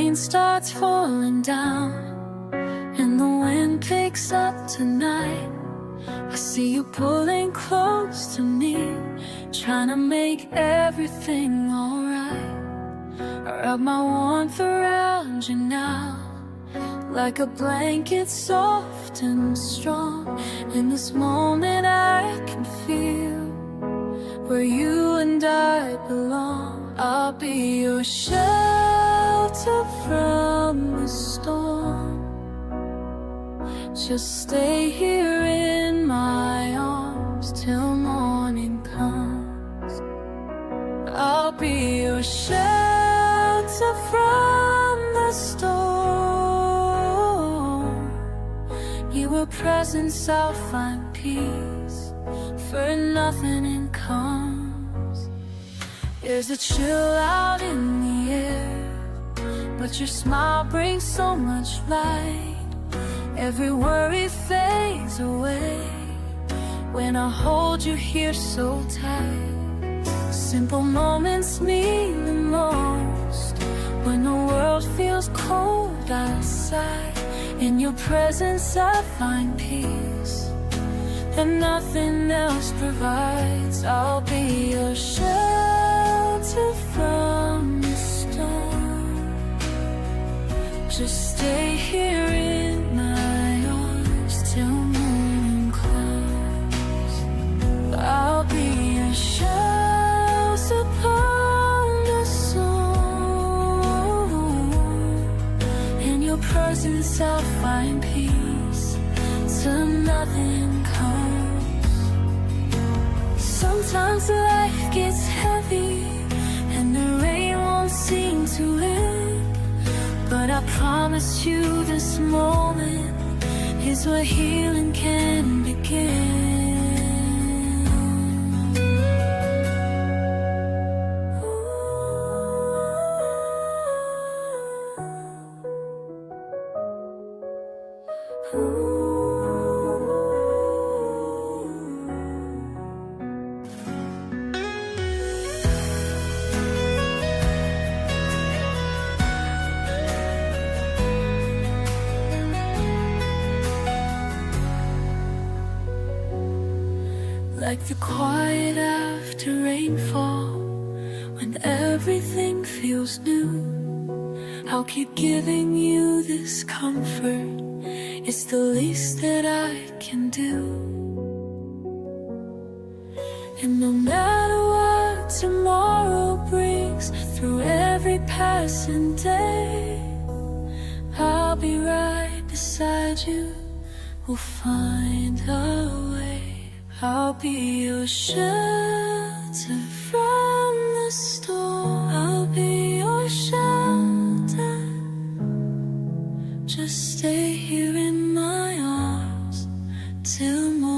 rain starts falling down and the wind picks up tonight, I see you pulling close to me, trying to make everything alright. I wrap my warmth around you now, like a blanket soft and strong. In this moment I can feel where you and I belong. I'll be your shelter from the storm. Just stay here in my arms till morning comes. I'll be your shelter from the storm. Your presence I'll find peace, for nothing it comes. There's a chill out in the air, but your smile brings so much light. Every worry fades away when I hold you here so tight. Simple moments mean the most when the world feels cold outside. In your presence I find peace that nothing else provides. I'll be your shelter from the storm. Just stay here in my arms till morning comes. I'll be your shelter upon the storm. In your presence I'll find peace till nothing comes. Sometimes life gets heavy and the rain won't seem to end, but I promise you this moment is where healing can begin. Like the quiet after rainfall, when everything feels new, I'll keep giving you this comfort. It's the least that I can do. And no matter what tomorrow brings, through every passing day, I'll be right beside you. We'll find a way. I'll be your shelter from the storm. I'll be your shelter. Just stay here in my arms till morning.